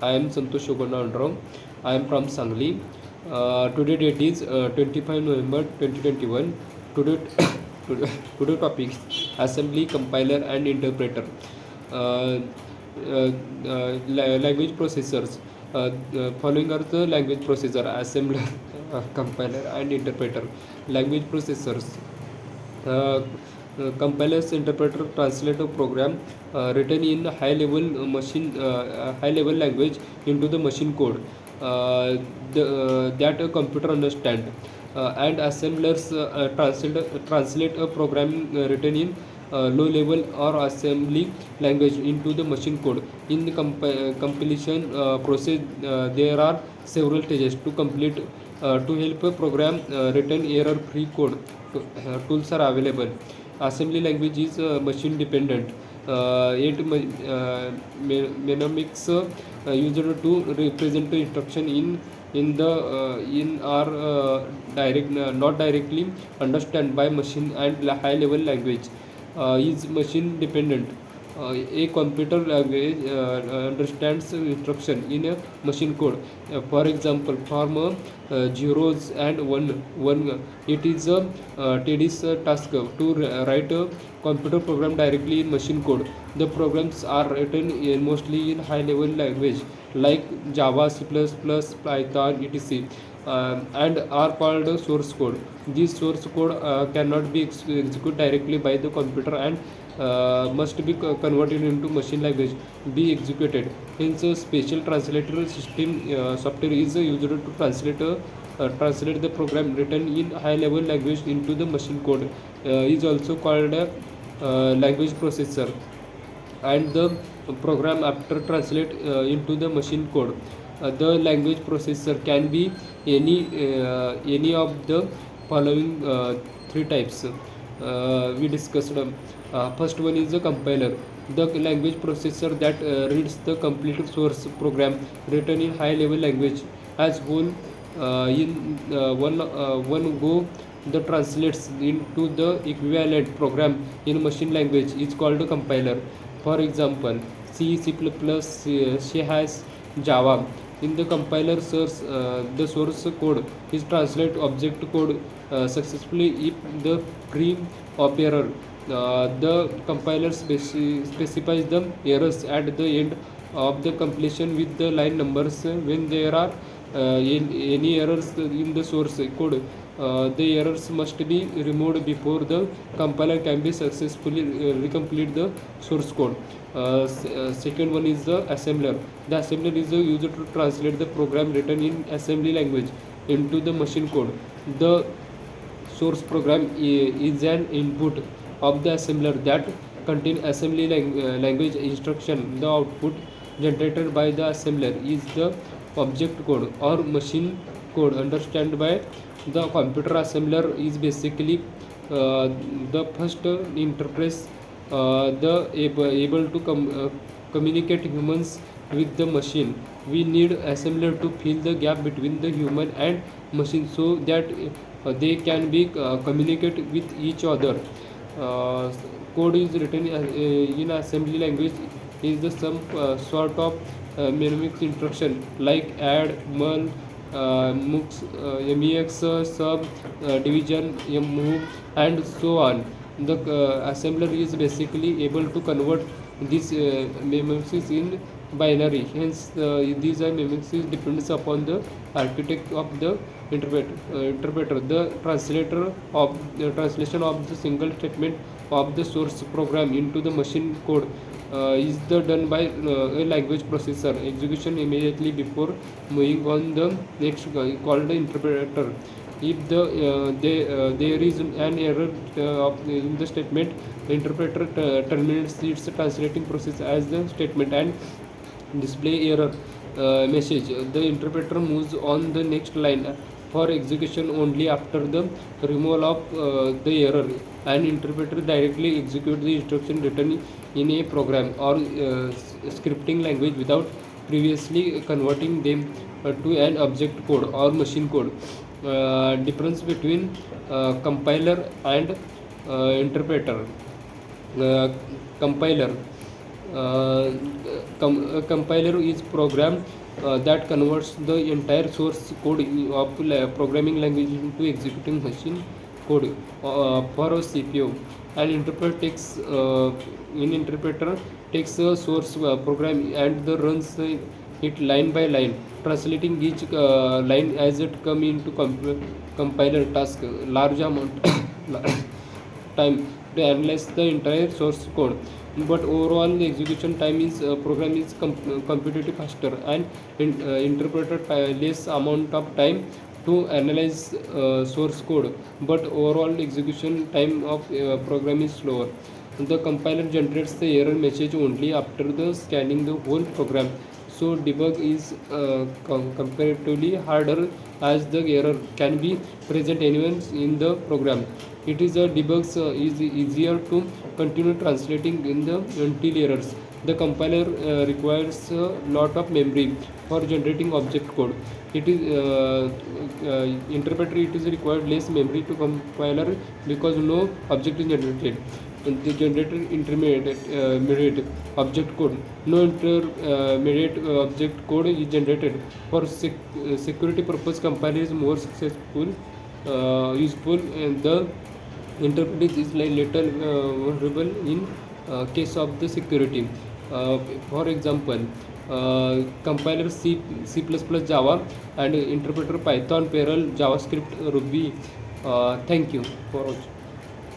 I am Santosh Shogana Andrao. I am from Sangli. Today date is 25 November 2021. Today, today topic is assembly, compiler and interpreter. Uh, Language processors. Following are the language processor: assembler, compiler and interpreter. Language processors. uh, Compilers, interpreter, translate a program written in high level language into the machine code that a computer understand. And assemblers translate a program written in low level or assembly language into the machine code. In the compilation process, there are several stages to complete. To help a program written error free code, tools are available. Assembly language is machine dependent. Mnemonics used to represent the instruction in are direct not directly understand by machine. And high level language is machine dependent. A computer language understands instruction in a machine code. For example, from zeros and one, it is a tedious task to write a computer program directly in machine code. The programs are written mostly in high level language like Java, C++, Python, etc. And are called source code. This source code cannot be executed directly by the computer and must be converted into machine language be executed. Hence, a special translator system software is used to translate the program written in high level language into the machine code. Is also called a language processor. And the program after translate into the machine code. The language processor can be any of the following three types we discussed. First one is the compiler, the language processor that reads the complete source program written in high level language as whole in one go. The translates into the equivalent program in machine language is called a compiler. For example, C, C has Java. In the compiler source, the source code is translate object code successfully if the free of error. The compiler specifies the errors at the end of the completion with the line numbers. When there are any errors in the source code, the errors must be removed before the compiler can be successfully recomplete the source code. Second one is the assembler. The assembler is used to translate the program written in assembly language into the machine code. The source program is an input of the assembler that contain assembly language instruction. The output generated by the assembler is the object code or machine code understood by the computer. Assembler is basically the first interface the able to communicate humans with the machine. We need assembler to fill the gap between the human and machine so that they can be communicate with each other. uh, Code is written in assembly language is the some sort of mnemonic instruction like add, mul, mux, mex, sub, division, move, and so on. The assembler is basically able to convert these mnemonics in binary. Hence, these are mnemonics depends upon the architect of the interpreter. The translator of the translation of the single statement of the source program into the machine code is done by a language processor. Execution immediately before moving on the next called the interpreter. If there is an error in the statement, the interpreter terminates its translating process as the statement and display error message. The interpreter moves on the next line for execution only after the removal of the error. An interpreter directly executes the instruction written in a program or scripting language without previously converting them to an object code or machine code. Difference between compiler and interpreter. uh, Compiler A compiler is program that converts the entire source code of programming language into executing machine code for a CPU. An interpreter takes in interpreter takes a source program and the runs it line by line, translating each line as it come into compiler task large amount time to analyze the entire source code. But overall the execution time is program is computatively faster, and interpreter less amount of time to analyze source code, but overall execution time of program is slower. The compiler generates the error message only after the scanning the whole program, so debug is comparatively harder as the error can be present anywhere in the program. It is a debug is easier to continue translating in the until errors. The compiler requires a lot of memory for generating object code. It is interpreter, it is required less memory to compiler because no object is generated. The generated intermediate object code. No intermediate object code is generated. For security purpose, compiler is more successful, useful, and the interpreter is little vulnerable in case of the security. For example, compiler C++, Java, and interpreter Python, Perl, JavaScript, Ruby. Thank you for watching.